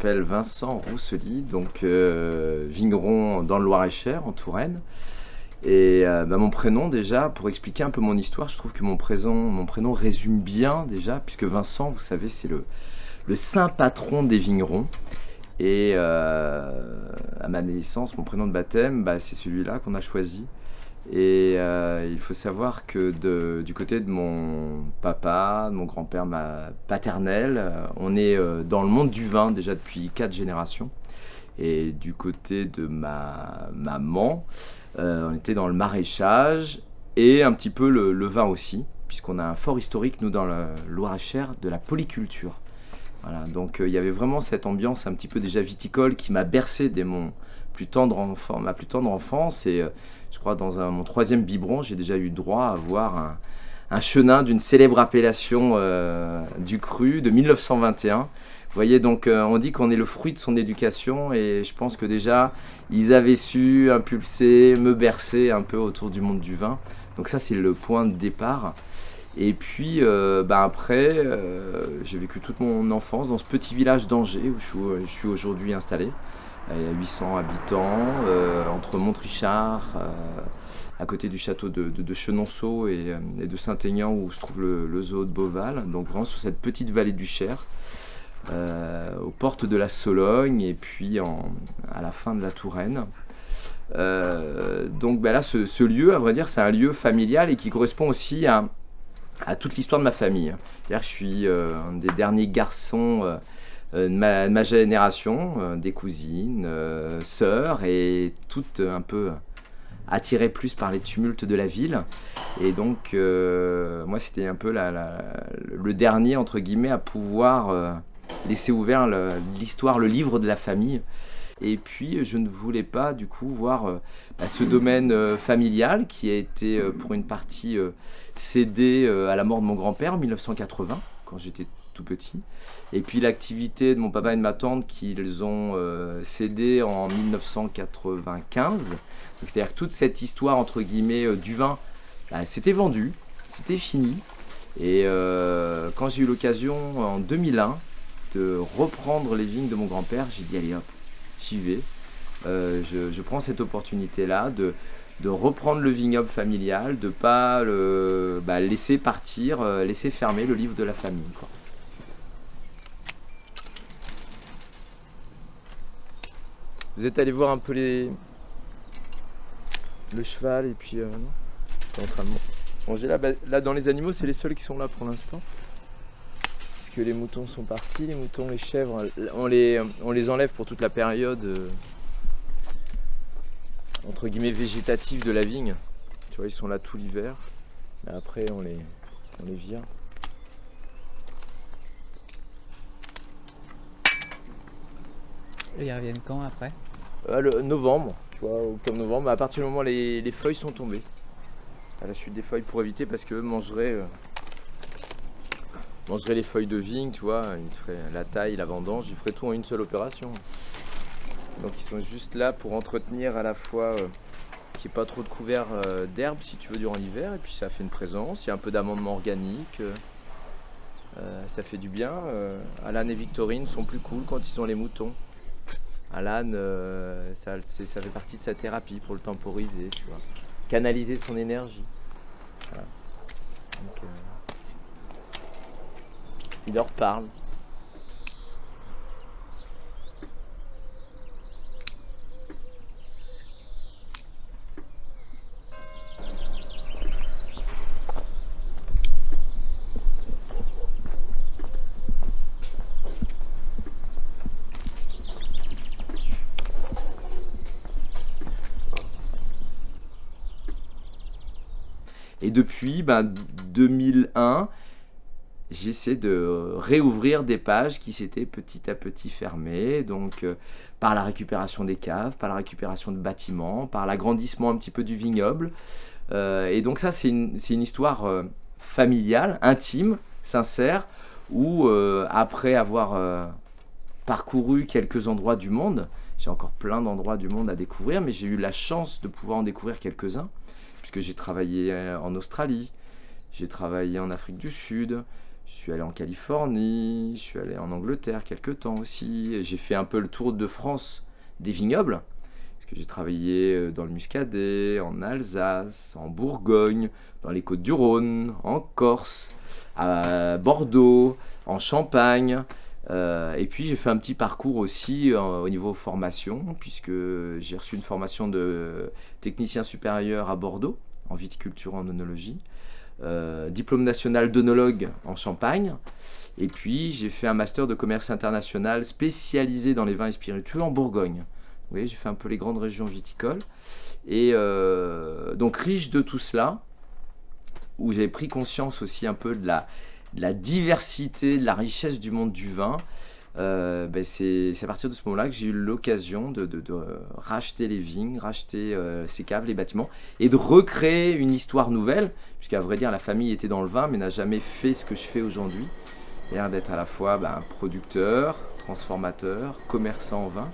m'appelle Vincent Roussely, donc vigneron dans le Loir-et-Cher, en Touraine. Et mon prénom déjà, pour expliquer un peu mon histoire, je trouve que mon prénom résume bien déjà, puisque Vincent, vous savez, c'est le saint patron des vignerons. Et à ma naissance, mon prénom de baptême, c'est celui-là qu'on a choisi. Et il faut savoir que du côté de mon papa, de mon grand-père paternel, on est dans le monde du vin déjà depuis 4 générations. Et du côté de ma maman, on était dans le maraîchage et un petit peu le vin aussi, puisqu'on a un fort historique, nous, dans le Loir-et-Cher, de la polyculture. Voilà, donc il y avait vraiment cette ambiance un petit peu déjà viticole qui m'a bercé dès ma plus tendre enfance. Et je crois dans mon 3e biberon, j'ai déjà eu droit à voir un chenin d'une célèbre appellation du cru de 1921. Vous voyez, donc on dit qu'on est le fruit de son éducation, et je pense que déjà ils avaient su impulser, me bercer un peu autour du monde du vin. Donc ça, c'est le point de départ. Et puis après, j'ai vécu toute mon enfance dans ce petit village d'Angers où je suis aujourd'hui installé. Il y a 800 habitants, entre Montrichard, à côté du château de Chenonceau et de Saint-Aignan, où se trouve le zoo de Beauval. Donc vraiment sur cette petite vallée du Cher, aux portes de la Sologne et puis à la fin de la Touraine. Donc là, ce lieu, à vrai dire, c'est un lieu familial et qui correspond aussi à toute l'histoire de ma famille. C'est-à-dire que je suis un des derniers garçons de ma génération, des cousines, sœurs, et toutes un peu attirées plus par les tumultes de la ville. Et donc, moi, c'était un peu le dernier, entre guillemets, à pouvoir laisser ouvert l'histoire, le livre de la famille. Et puis, je ne voulais pas, du coup, voir ce domaine familial qui a été, pour une partie, cédé à la mort de mon grand-père en 1980, quand j'étais tout petit. Et puis, l'activité de mon papa et de ma tante qu'ils ont cédé en 1995. Donc, c'est-à-dire que toute cette histoire, entre guillemets, du vin, c'était vendu, c'était fini. Et quand j'ai eu l'occasion, en 2001, de reprendre les vignes de mon grand-père, j'ai dit, allez hop, j'y vais. Je prends cette opportunité-là de reprendre le vignoble familial, de ne pas le laisser partir, laisser fermer le livre de la famille, quoi. Vous êtes allé voir un peu le cheval, et puis non, t'es en train de manger là. Là, dans les animaux, c'est les seuls qui sont là pour l'instant. Parce que les moutons sont partis, les moutons, les chèvres, on les enlève pour toute la période entre guillemets végétative de la vigne. Tu vois, ils sont là tout l'hiver. Mais après, on les vire. Et ils reviennent quand après? Novembre, tu vois, octobre-novembre, à partir du moment où les feuilles sont tombées. À la chute des feuilles, pour éviter, parce qu'eux mangeraient les feuilles de vigne, tu vois, ils feraient la taille, la vendange, ils feraient tout en une seule opération. Donc ils sont juste là pour entretenir à la fois qu'il n'y ait pas trop de couvert d'herbe, si tu veux, durant l'hiver, et puis ça fait une présence, il y a un peu d'amendement organique, ça fait du bien. Alan et Victorine sont plus cool quand ils ont les moutons. Alan, ça fait partie de sa thérapie pour le temporiser, tu vois, canaliser son énergie. Voilà. Donc, il leur parle. Et depuis 2001, j'essaie de réouvrir des pages qui s'étaient petit à petit fermées, donc par la récupération des caves, par la récupération de bâtiments, par l'agrandissement un petit peu du vignoble. Et donc ça, c'est une histoire familiale, intime, sincère, où après avoir parcouru quelques endroits du monde, j'ai encore plein d'endroits du monde à découvrir, mais j'ai eu la chance de pouvoir en découvrir quelques-uns, puisque j'ai travaillé en Australie, j'ai travaillé en Afrique du Sud, Je suis allé en Californie, je suis allé en Angleterre quelques temps aussi. J'ai fait un peu le tour de France des vignobles, parce que j'ai travaillé dans le Muscadet, en Alsace, en Bourgogne, dans les Côtes-du-Rhône, en Corse, à Bordeaux, en Champagne. Et puis j'ai fait un petit parcours aussi au niveau formation, puisque j'ai reçu une formation de technicien supérieur à Bordeaux, en viticulture en œnologie, diplôme national d'œnologue en Champagne, et puis j'ai fait un master de commerce international spécialisé dans les vins et spiritueux en Bourgogne. Vous voyez, j'ai fait un peu les grandes régions viticoles, et donc riche de tout cela, où j'ai pris conscience aussi un peu de la diversité, de la richesse du monde du vin. C'est à partir de ce moment-là que j'ai eu l'occasion de racheter les vignes, racheter ces caves, les bâtiments, et de recréer une histoire nouvelle, puisqu'à vrai dire la famille était dans le vin, mais n'a jamais fait ce que je fais aujourd'hui, c'est-à-dire d'être à la fois producteur, transformateur, commerçant en vin.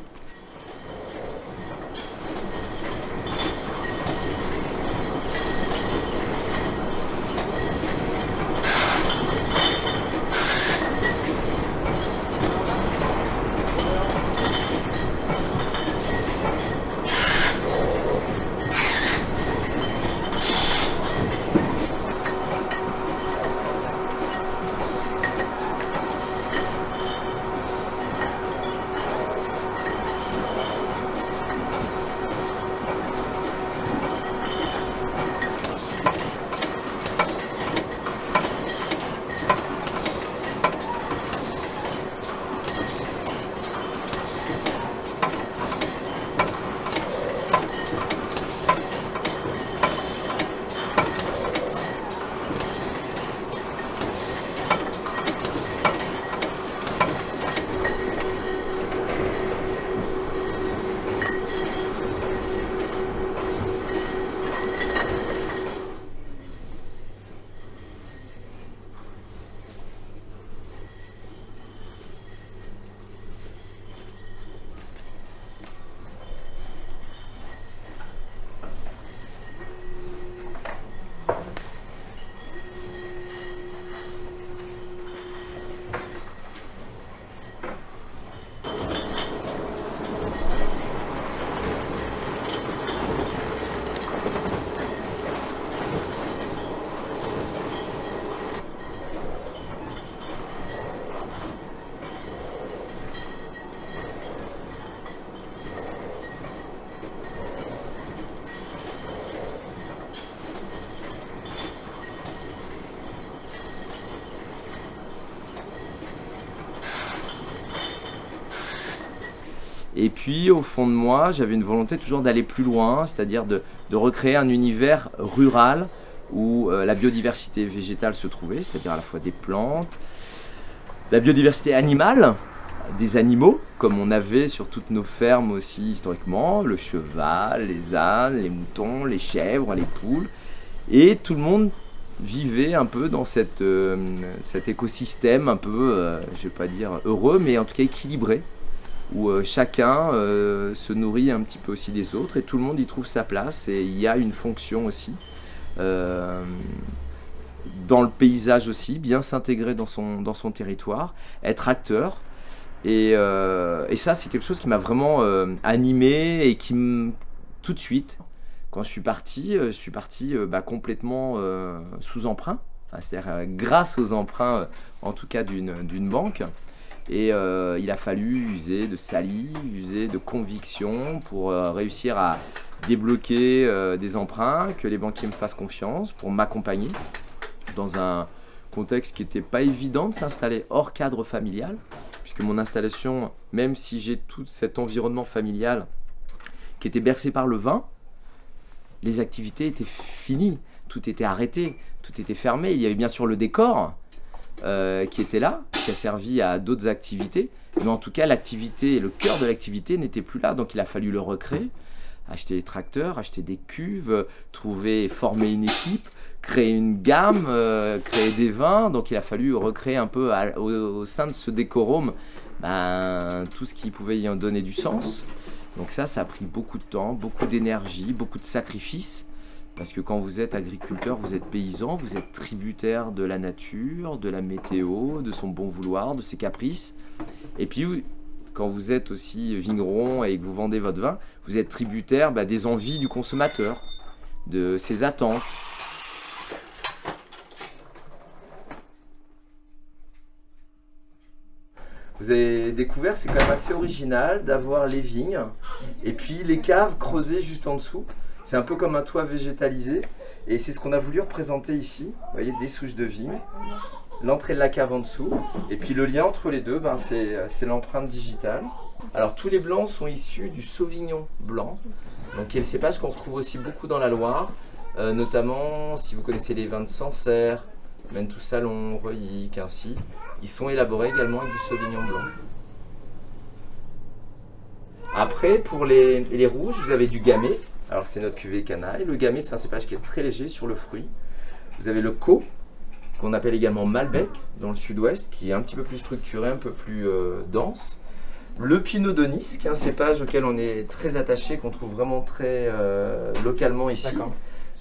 Et puis au fond de moi, j'avais une volonté toujours d'aller plus loin, c'est-à-dire de recréer un univers rural où la biodiversité végétale se trouvait, c'est-à-dire à la fois des plantes, la biodiversité animale, des animaux, comme on avait sur toutes nos fermes aussi historiquement, le cheval, les ânes, les moutons, les chèvres, les poules, et tout le monde vivait un peu dans cet écosystème un peu, je ne vais pas dire heureux, mais en tout cas équilibré, où chacun se nourrit un petit peu aussi des autres et tout le monde y trouve sa place et il y a une fonction aussi dans le paysage aussi, bien s'intégrer dans son territoire, être acteur et ça c'est quelque chose qui m'a vraiment animé et qui tout de suite quand je suis parti complètement sous emprunt, enfin, c'est-à-dire grâce aux emprunts en tout cas d'une banque. Et il a fallu user de salive, user de conviction pour réussir à débloquer des emprunts, que les banquiers me fassent confiance, pour m'accompagner dans un contexte qui n'était pas évident de s'installer hors cadre familial, puisque mon installation, même si j'ai tout cet environnement familial qui était bercé par le vin, les activités étaient finies, tout était arrêté, tout était fermé. Il y avait bien sûr le décor, qui était là, qui a servi à d'autres activités, mais en tout cas l'activité et le cœur de l'activité n'était plus là, donc il a fallu le recréer, acheter des tracteurs, acheter des cuves, trouver, former une équipe, créer une gamme, créer des vins, donc il a fallu recréer un peu au sein de ce décorum tout ce qui pouvait y en donner du sens. Donc ça a pris beaucoup de temps, beaucoup d'énergie, beaucoup de sacrifices, Parce que quand vous êtes agriculteur, vous êtes paysan, vous êtes tributaire de la nature, de la météo, de son bon vouloir, de ses caprices. Et puis, quand vous êtes aussi vigneron et que vous vendez votre vin, vous êtes tributaire des envies du consommateur, de ses attentes. Vous avez découvert, c'est quand même assez original d'avoir les vignes et puis les caves creusées juste en dessous. C'est un peu comme un toit végétalisé et c'est ce qu'on a voulu représenter ici. Vous voyez, des souches de vigne, l'entrée de la cave en dessous et puis le lien entre les deux, c'est l'empreinte digitale. Alors tous les blancs sont issus du Sauvignon blanc, donc qui est le cépage qu'on retrouve aussi beaucoup dans la Loire, notamment si vous connaissez les vins de Sancerre, Menetou-Salon, Reuilly, Quincy. Ils sont élaborés également avec du Sauvignon blanc. Après, pour les rouges, vous avez du Gamay. Alors c'est notre cuvée Canaille. Le Gamay, c'est un cépage qui est très léger sur le fruit. Vous avez le Caux, qu'on appelle également Malbec, dans le sud-ouest, qui est un petit peu plus structuré, un peu plus dense. Le Pinot de Nice, qui est un cépage auquel on est très attaché, qu'on trouve vraiment très localement ici,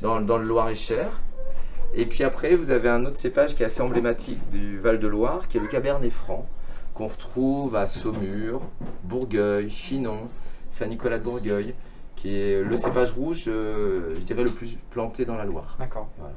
dans le Loir-et-Cher. Et puis après, vous avez un autre cépage qui est assez emblématique du Val-de-Loire, qui est le Cabernet Franc, qu'on retrouve à Saumur, Bourgueil, Chinon, Saint-Nicolas-de-Bourgueil, qui est le cépage rouge, je dirais, le plus planté dans la Loire. D'accord. Voilà.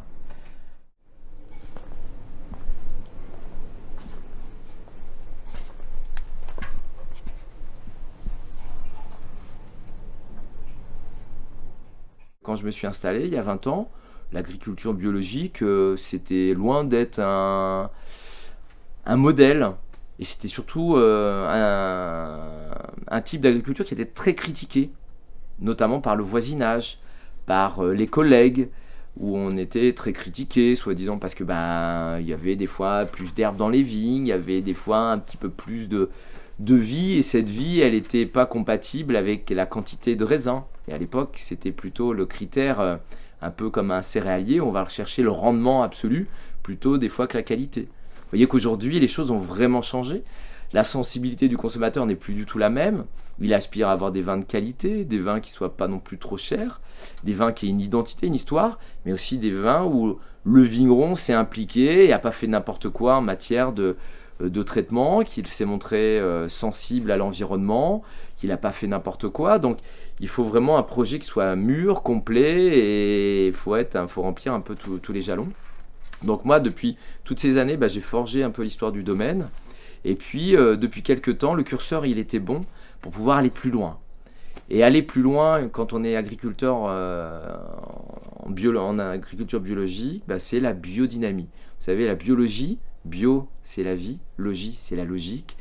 Quand je me suis installé, il y a 20 ans, l'agriculture biologique, c'était loin d'être un modèle. Et c'était surtout un type d'agriculture qui était très critiqué, notamment par le voisinage, par les collègues, où on était très critiqué, soi-disant parce que il y avait des fois plus d'herbe dans les vignes, il y avait des fois un petit peu plus de vie, et cette vie, elle n'était pas compatible avec la quantité de raisins. Et à l'époque, c'était plutôt le critère, un peu comme un céréalier, on va rechercher le rendement absolu, plutôt des fois que la qualité. Vous voyez qu'aujourd'hui, les choses ont vraiment changé. La sensibilité du consommateur n'est plus du tout la même. Il aspire à avoir des vins de qualité, des vins qui ne soient pas non plus trop chers, des vins qui aient une identité, une histoire, mais aussi des vins où le vigneron s'est impliqué et n'a pas fait n'importe quoi en matière de traitement, qu'il s'est montré sensible à l'environnement, qu'il n'a pas fait n'importe quoi. Donc il faut vraiment un projet qui soit mûr, complet, et il faut remplir un peu tous les jalons. Donc moi, depuis toutes ces années, j'ai forgé un peu l'histoire du domaine. Et puis, depuis quelques temps, le curseur, il était bon pour pouvoir aller plus loin. Et aller plus loin, quand on est agriculteur en agriculture biologique, c'est la biodynamie. Vous savez, la biologie, bio, c'est la vie, logie, c'est la logique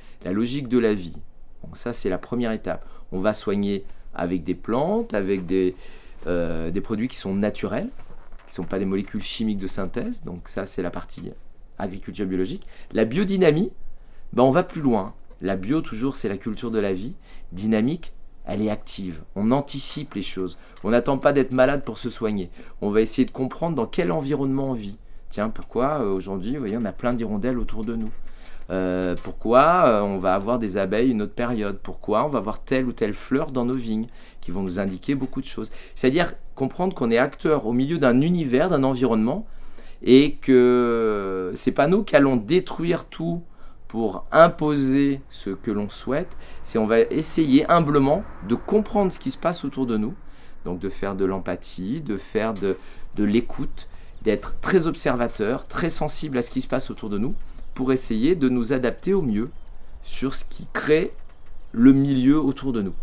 de la vie. Bon, ça, c'est la première étape. On va soigner avec des plantes, avec des produits qui sont naturels, qui ne sont pas des molécules chimiques de synthèse. Donc ça, c'est la partie agriculture biologique. La biodynamie, on va plus loin. La bio, toujours, c'est la culture de la vie. Dynamique, elle est active. On anticipe les choses. On n'attend pas d'être malade pour se soigner. On va essayer de comprendre dans quel environnement on vit. Tiens, pourquoi aujourd'hui, vous voyez, on a plein d'hirondelles autour de nous. Pourquoi on va avoir des abeilles une autre période. Pourquoi on va avoir telle ou telle fleur dans nos vignes qui vont nous indiquer beaucoup de choses. C'est-à-dire comprendre qu'on est acteur au milieu d'un univers, d'un environnement, et que c'est pas nous qui allons détruire tout pour imposer ce que l'on souhaite. C'est on va essayer humblement de comprendre ce qui se passe autour de nous, donc de faire de l'empathie, de faire de l'écoute, d'être très observateur, très sensible à ce qui se passe autour de nous, pour essayer de nous adapter au mieux sur ce qui crée le milieu autour de nous.